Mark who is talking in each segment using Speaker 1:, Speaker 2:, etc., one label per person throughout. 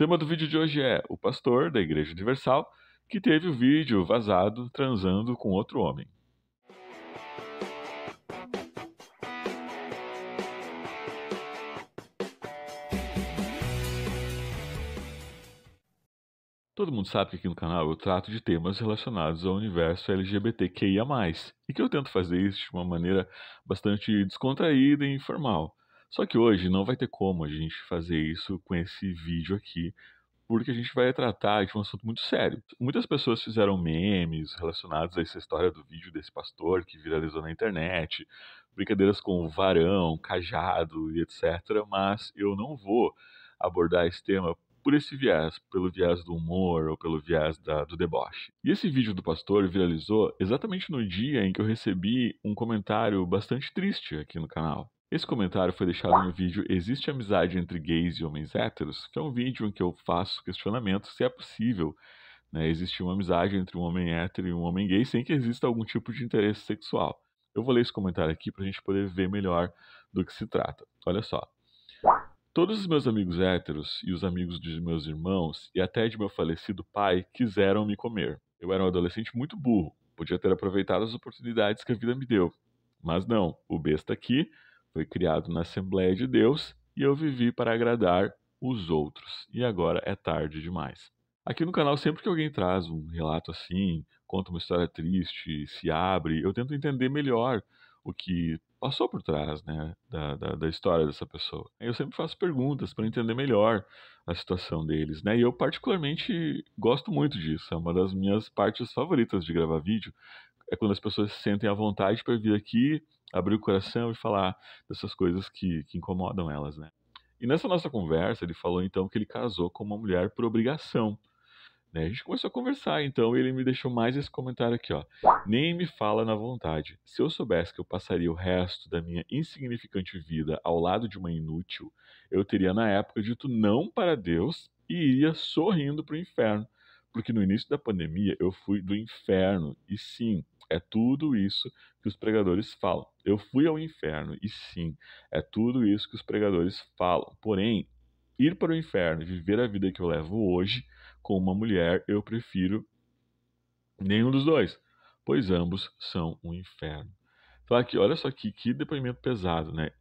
Speaker 1: tema do vídeo de hoje é o pastor da Igreja Universal que teve o vídeo vazado transando com outro homem. Todo mundo sabe que aqui no canal eu trato de temas relacionados ao universo LGBTQIA+, e que eu tento fazer isso de uma maneira bastante descontraída e informal. Só que hoje não vai ter como a gente fazer isso com esse vídeo aqui, porque a gente vai tratar de um assunto muito sério. Muitas pessoas fizeram memes relacionados a essa história do vídeo desse pastor que viralizou na internet, brincadeiras com varão, cajado e etc. Mas eu não vou abordar esse tema por esse viés, pelo viés do humor ou pelo viés do deboche. E esse vídeo do pastor viralizou exatamente no dia em que eu recebi um comentário bastante triste aqui no canal. Esse comentário foi deixado no vídeo Existe amizade entre gays e homens héteros? Que é um vídeo em que eu faço questionamento se é possível, né, existir uma amizade entre um homem hétero e um homem gay sem que exista algum tipo de interesse sexual. Eu vou ler esse comentário aqui para a gente poder ver melhor do que se trata. Olha só. Todos os meus amigos héteros e os amigos de meus irmãos e até de meu falecido pai quiseram me comer. Eu era um adolescente muito burro, podia ter aproveitado as oportunidades que a vida me deu. Mas não, o besta aqui foi criado na Assembleia de Deus e eu vivi para agradar os outros. E agora é tarde demais. Aqui no canal, sempre que alguém traz um relato assim, conta uma história triste, se abre, eu tento entender melhor o que passou por trás, né, da história dessa pessoa. Eu sempre faço perguntas para entender melhor a situação deles, né, e eu particularmente gosto muito disso. É uma das minhas partes favoritas de gravar vídeo, é quando as pessoas se sentem à vontade para vir aqui, abrir o coração e falar dessas coisas que incomodam elas, né. E nessa nossa conversa, ele falou então que ele casou com uma mulher por obrigação, né? A gente começou a conversar, então, e ele me deixou mais esse comentário aqui, ó. Nem me fala na vontade. Se eu soubesse que eu passaria o resto da minha insignificante vida ao lado de uma inútil, eu teria na época dito não para Deus e iria sorrindo para o inferno. Porque no início da pandemia eu fui do inferno, e sim, é tudo isso que os pregadores falam. Eu fui ao inferno, e sim, é tudo isso que os pregadores falam. Porém, ir para o inferno e viver a vida que eu levo hoje com uma mulher, eu prefiro nenhum dos dois, pois ambos são um inferno. Então aqui, olha só que depoimento pesado, né?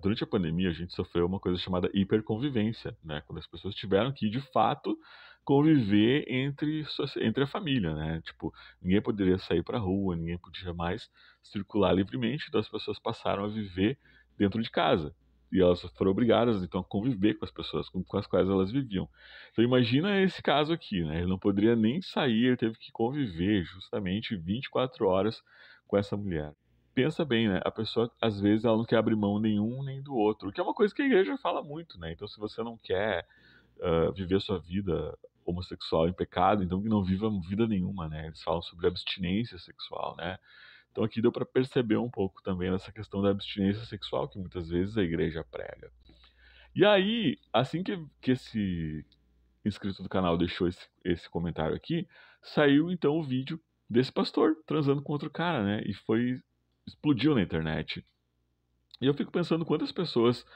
Speaker 1: Durante a pandemia a gente sofreu uma coisa chamada hiperconvivência, né? Quando as pessoas tiveram que, de fato, conviver entre a família, né? Tipo, ninguém poderia sair para a rua, ninguém podia mais circular livremente, então as pessoas passaram a viver dentro de casa. E elas foram obrigadas, então, a conviver com as pessoas com as quais elas viviam. Então imagina esse caso aqui, né? Ele não poderia nem sair, ele teve que conviver justamente 24 horas com essa mulher. Pensa bem, né? A pessoa, às vezes, ela não quer abrir mão nenhum nem do outro, o que é uma coisa que a igreja fala muito, né? Então, se você não quer viver a sua vida homossexual em pecado, então que não viva vida nenhuma, né? Eles falam sobre abstinência sexual, né? Então aqui deu para perceber um pouco também nessa questão da abstinência sexual que muitas vezes a igreja prega. E aí, assim que esse inscrito do canal deixou esse comentário aqui, saiu então o vídeo desse pastor transando com outro cara, né? E explodiu na internet. E eu fico pensando quantas pessoas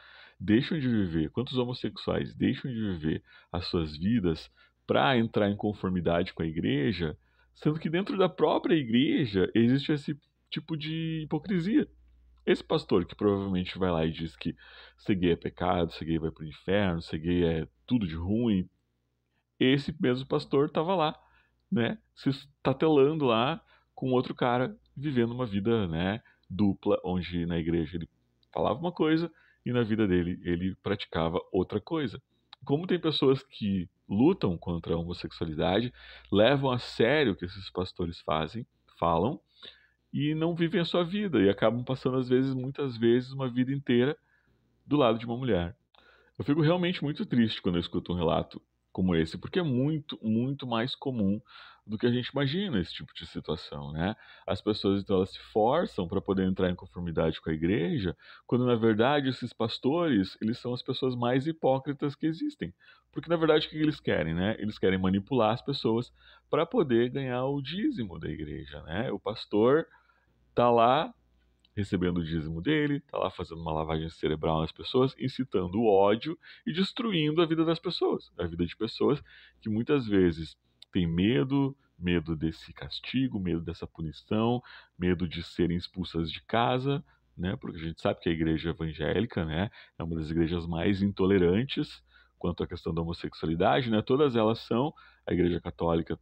Speaker 1: deixam de viver, quantos homossexuais deixam de viver as suas vidas para entrar em conformidade com a igreja, sendo que dentro da própria igreja existe esse tipo de hipocrisia. Esse pastor que provavelmente vai lá e diz que ser gay é pecado, ser gay vai para o inferno, ser gay é tudo de ruim, esse mesmo pastor estava lá, né, se estatelando lá com outro cara, vivendo uma vida, né, dupla, onde na igreja ele falava uma coisa e na vida dele ele praticava outra coisa. Como tem pessoas que lutam contra a homossexualidade, levam a sério o que esses pastores falam, e não vivem a sua vida e acabam passando às vezes, muitas vezes, uma vida inteira do lado de uma mulher. Eu fico realmente muito triste quando eu escuto um relato como esse, porque é muito, muito mais comum do que a gente imagina esse tipo de situação, né? As pessoas, então, elas se forçam para poder entrar em conformidade com a igreja, quando, na verdade, esses pastores, eles são as pessoas mais hipócritas que existem. Porque, na verdade, o que eles querem, né? Eles querem manipular as pessoas para poder ganhar o dízimo da igreja, né? O pastor tá lá recebendo o dízimo dele, tá lá fazendo uma lavagem cerebral nas pessoas, incitando o ódio e destruindo a vida das pessoas, a vida de pessoas que muitas vezes têm medo, medo desse castigo, medo dessa punição, medo de serem expulsas de casa, né? Porque a gente sabe que a igreja evangélica, né, é uma das igrejas mais intolerantes quanto à questão da homossexualidade, né? Todas elas são, a igreja católica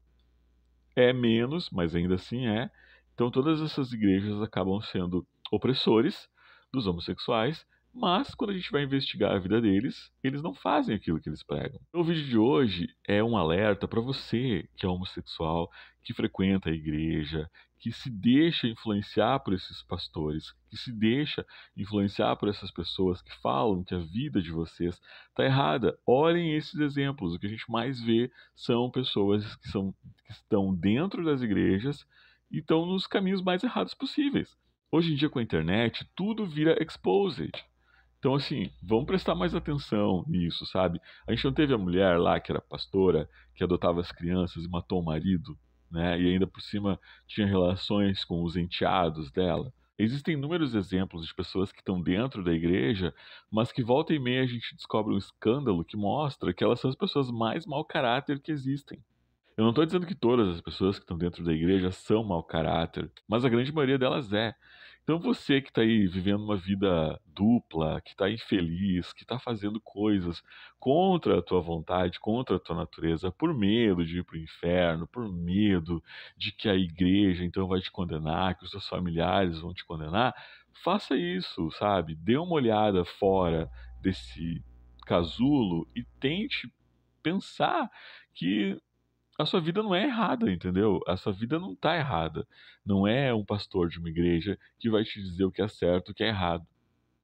Speaker 1: é menos, mas ainda assim é. Então todas essas igrejas acabam sendo opressores dos homossexuais, mas quando a gente vai investigar a vida deles, eles não fazem aquilo que eles pregam. O vídeo de hoje é um alerta para você que é homossexual, que frequenta a igreja, que se deixa influenciar por esses pastores, que se deixa influenciar por essas pessoas que falam que a vida de vocês está errada. Olhem esses exemplos. O que a gente mais vê são pessoas que estão dentro das igrejas e estão nos caminhos mais errados possíveis. Hoje em dia, com a internet, tudo vira exposed. Então, assim, vamos prestar mais atenção nisso, sabe? A gente não teve a mulher lá, que era pastora, que adotava as crianças e matou o marido, né? E ainda por cima tinha relações com os enteados dela. Existem inúmeros exemplos de pessoas que estão dentro da igreja, mas que volta e meia a gente descobre um escândalo que mostra que elas são as pessoas mais mau caráter que existem. Eu não estou dizendo que todas as pessoas que estão dentro da igreja são mau caráter, mas a grande maioria delas é. Então você que está aí vivendo uma vida dupla, que está infeliz, que está fazendo coisas contra a tua vontade, contra a tua natureza, por medo de ir para o inferno, por medo de que a igreja então vai te condenar, que os seus familiares vão te condenar, faça isso, sabe? Dê uma olhada fora desse casulo e tente pensar que a sua vida não é errada, entendeu? A sua vida não está errada. Não é um pastor de uma igreja que vai te dizer o que é certo e o que é errado.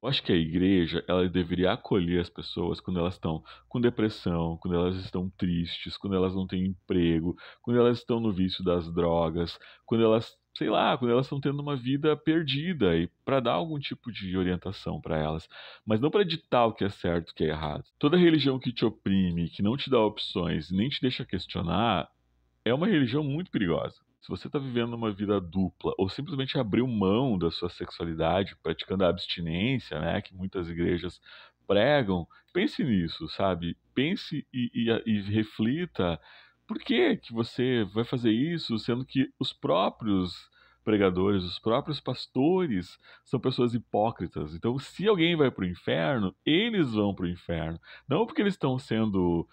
Speaker 1: Eu acho que a igreja, ela deveria acolher as pessoas quando elas estão com depressão, quando elas estão tristes, quando elas não têm emprego, quando elas estão no vício das drogas, quando elas, sei lá, quando elas estão tendo uma vida perdida e para dar algum tipo de orientação para elas, mas não para ditar o que é certo e o que é errado. Toda religião que te oprime, que não te dá opções, nem te deixa questionar, é uma religião muito perigosa. Se você está vivendo uma vida dupla ou simplesmente abriu mão da sua sexualidade, praticando a abstinência, né, que muitas igrejas pregam, pense nisso, sabe? Pense e reflita por que que você vai fazer isso, sendo que os próprios pregadores, os próprios pastores são pessoas hipócritas. Então, se alguém vai para o inferno, eles vão para o inferno. Não porque eles estão sendo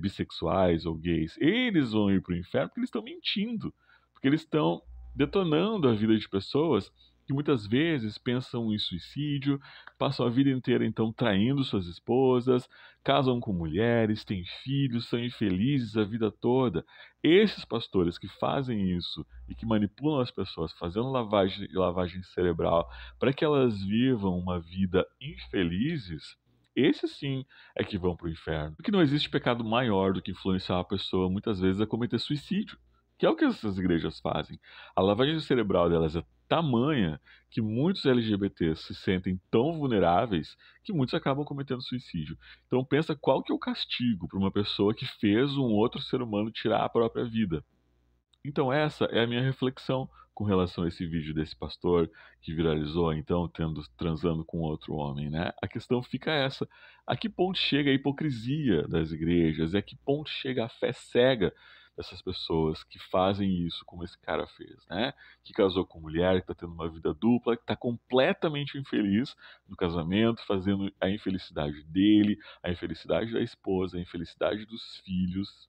Speaker 1: bissexuais ou gays, eles vão ir para o inferno porque eles estão mentindo, porque eles estão detonando a vida de pessoas que muitas vezes pensam em suicídio, passam a vida inteira então traindo suas esposas, casam com mulheres, têm filhos, são infelizes a vida toda. Esses pastores que fazem isso e que manipulam as pessoas, fazendo lavagem cerebral para que elas vivam uma vida infelizes, esses sim é que vão para o inferno. Porque não existe pecado maior do que influenciar a pessoa, muitas vezes, a cometer suicídio, que é o que essas igrejas fazem. A lavagem cerebral delas é tamanha que muitos LGBTs se sentem tão vulneráveis que muitos acabam cometendo suicídio. Então pensa qual que é o castigo para uma pessoa que fez um outro ser humano tirar a própria vida. Então essa é a minha reflexão com relação a esse vídeo desse pastor que viralizou, então, transando com outro homem, né? A questão fica essa: a que ponto chega a hipocrisia das igrejas? E a que ponto chega a fé cega dessas pessoas que fazem isso como esse cara fez, né? Que casou com mulher, que está tendo uma vida dupla, que está completamente infeliz no casamento, fazendo a infelicidade dele, a infelicidade da esposa, a infelicidade dos filhos.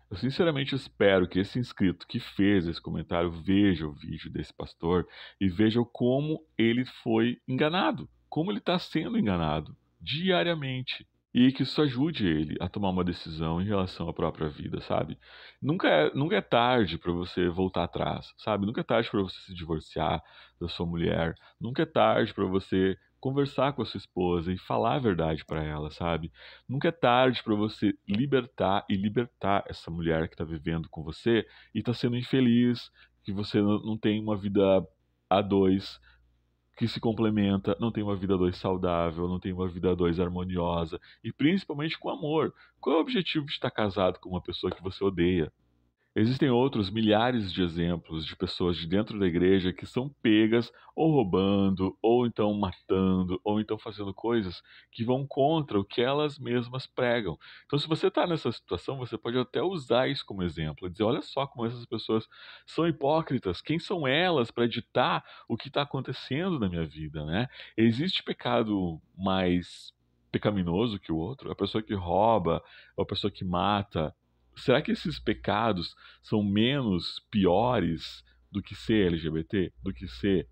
Speaker 1: Eu sinceramente espero que esse inscrito que fez esse comentário veja o vídeo desse pastor e veja como ele foi enganado, como ele está sendo enganado diariamente. E que isso ajude ele a tomar uma decisão em relação à própria vida, sabe? Nunca é tarde para você voltar atrás, sabe? Nunca é tarde para você se divorciar da sua mulher. Nunca é tarde para você conversar com a sua esposa e falar a verdade para ela, sabe? Nunca é tarde para você libertar essa mulher que está vivendo com você e está sendo infeliz, que você não tem uma vida a dois que se complementa, não tem uma vida a dois saudável, não tem uma vida a dois harmoniosa e principalmente com amor. Qual é o objetivo de estar casado com uma pessoa que você odeia? Existem outros milhares de exemplos de pessoas de dentro da igreja que são pegas ou roubando, ou então matando, ou então fazendo coisas que vão contra o que elas mesmas pregam. Então, se você está nessa situação, você pode até usar isso como exemplo, dizer: olha só como essas pessoas são hipócritas, quem são elas para ditar o que está acontecendo na minha vida, né? Existe pecado mais pecaminoso que o outro? A pessoa que rouba, ou a pessoa que mata. Será que esses pecados são menos piores do que ser LGBT, do que ser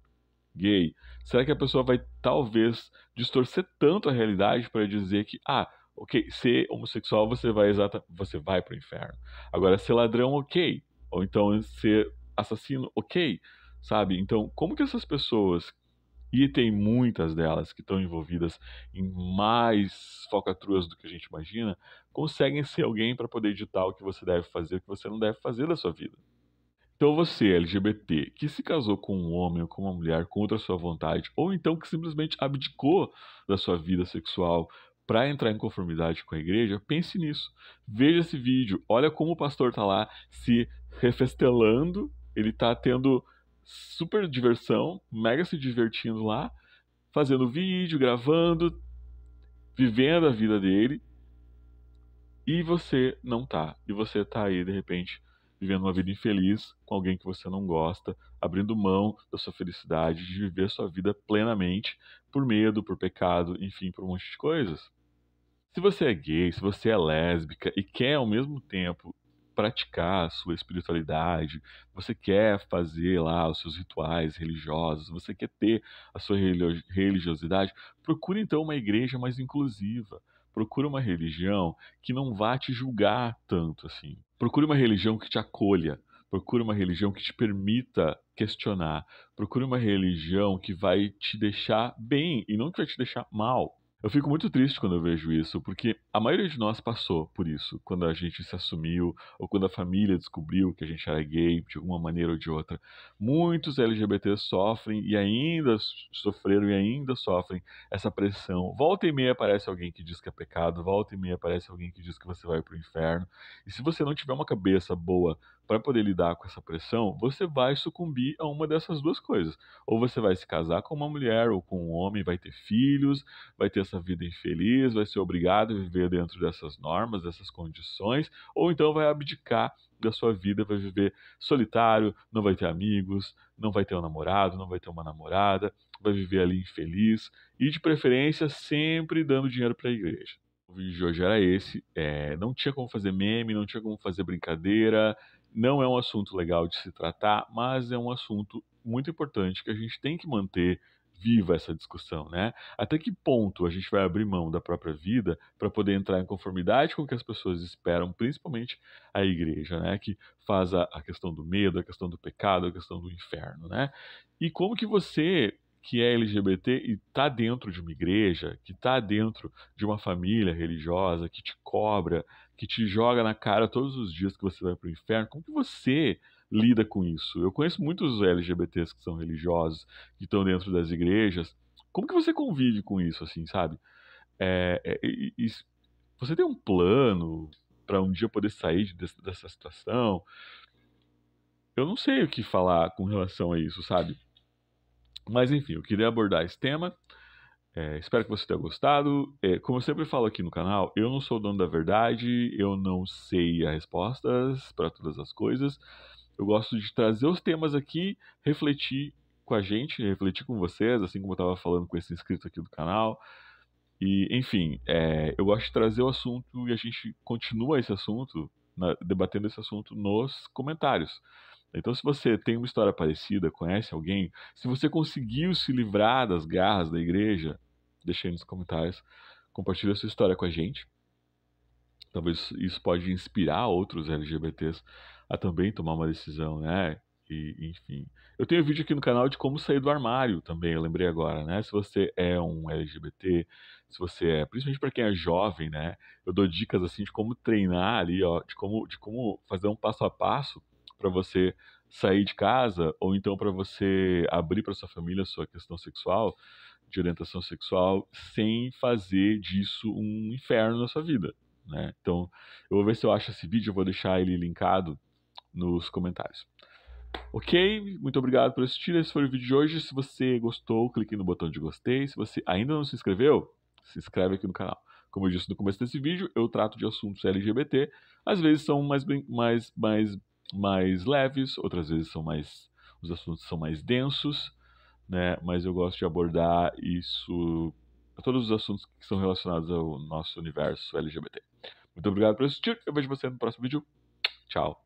Speaker 1: gay? Será que a pessoa vai talvez distorcer tanto a realidade para dizer que, ok, ser homossexual você vai para o inferno. Agora, ser ladrão, ok. Ou então ser assassino, ok. Sabe? Então, como que essas pessoas, e tem muitas delas que estão envolvidas em mais falcatruas do que a gente imagina, conseguem ser alguém para poder ditar o que você deve fazer, o que você não deve fazer da sua vida? Então você, LGBT, que se casou com um homem ou com uma mulher contra a sua vontade, ou então que simplesmente abdicou da sua vida sexual para entrar em conformidade com a igreja, pense nisso. Veja esse vídeo, olha como o pastor está lá se refestelando, ele está tendo super diversão, mega se divertindo lá, fazendo vídeo, gravando, vivendo a vida dele, e você não tá. E você tá aí, de repente, vivendo uma vida infeliz com alguém que você não gosta, abrindo mão da sua felicidade, de viver a sua vida plenamente, por medo, por pecado, enfim, por um monte de coisas. Se você é gay, se você é lésbica e quer ao mesmo tempo praticar a sua espiritualidade, você quer fazer lá os seus rituais religiosos, você quer ter a sua religiosidade, procure então uma igreja mais inclusiva. Procure uma religião que não vá te julgar tanto assim. Procure uma religião que te acolha. Procure uma religião que te permita questionar. Procure uma religião que vai te deixar bem e não que vai te deixar mal. Eu fico muito triste quando eu vejo isso, porque a maioria de nós passou por isso, quando a gente se assumiu, ou quando a família descobriu que a gente era gay, de alguma maneira ou de outra. Muitos LGBTs sofrem e ainda sofreram e ainda sofrem essa pressão. Volta e meia aparece alguém que diz que é pecado, volta e meia aparece alguém que diz que você vai para o inferno. E se você não tiver uma cabeça boa para poder lidar com essa pressão, você vai sucumbir a uma dessas duas coisas. Ou você vai se casar com uma mulher ou com um homem, vai ter filhos, vai ter essa vida infeliz, vai ser obrigado a viver dentro dessas normas, dessas condições, ou então vai abdicar da sua vida, vai viver solitário, não vai ter amigos, não vai ter um namorado, não vai ter uma namorada, vai viver ali infeliz e, de preferência, sempre dando dinheiro para a igreja. O vídeo de hoje era esse, não tinha como fazer meme, não tinha como fazer brincadeira, não é um assunto legal de se tratar, mas é um assunto muito importante que a gente tem que manter viva essa discussão, né? Até que ponto a gente vai abrir mão da própria vida para poder entrar em conformidade com o que as pessoas esperam, principalmente a igreja, né? Que faz a questão do medo, a questão do pecado, a questão do inferno, né? E como que você, que é LGBT e está dentro de uma igreja, que está dentro de uma família religiosa, que te cobra, que te joga na cara todos os dias que você vai para o inferno, como que você lida com isso? Eu conheço muitos LGBTs que são religiosos, que estão dentro das igrejas. Como que você convive com isso, assim, sabe? Você tem um plano para um dia poder sair dessa situação? Eu não sei o que falar com relação a isso, sabe? Mas enfim, eu queria abordar esse tema. Espero que você tenha gostado. Como eu sempre falo aqui no canal, eu não sou o dono da verdade, eu não sei as respostas para todas as coisas. Eu gosto de trazer os temas aqui, refletir com a gente, refletir com vocês, assim como eu estava falando com esse inscrito aqui do canal. E, enfim, eu gosto de trazer o assunto e a gente continua esse assunto, debatendo esse assunto nos comentários. Então, se você tem uma história parecida, conhece alguém, se você conseguiu se livrar das garras da igreja, deixa aí nos comentários, compartilha a sua história com a gente. Talvez isso pode inspirar outros LGBTs a também tomar uma decisão, né? E, enfim. Eu tenho vídeo aqui no canal de como sair do armário também, eu lembrei agora, né? Se você é um LGBT, se você é, principalmente para quem é jovem, né? Eu dou dicas assim de como treinar ali, ó, de como fazer um passo a passo para você sair de casa, ou então para você abrir para sua família a sua questão sexual, de orientação sexual, sem fazer disso um inferno na sua vida, né? Então, eu vou ver se eu acho esse vídeo, eu vou deixar ele linkado nos comentários. Ok? Muito obrigado por assistir. Esse foi o vídeo de hoje. Se você gostou, clique no botão de gostei. Se você ainda não se inscreveu, se inscreve aqui no canal. Como eu disse no começo desse vídeo, eu trato de assuntos LGBT. Às vezes são mais leves, outras vezes os assuntos são mais densos, né? Mas eu gosto de abordar todos os assuntos que são relacionados ao nosso universo LGBT. Muito obrigado por assistir. Eu vejo você no próximo vídeo. Tchau.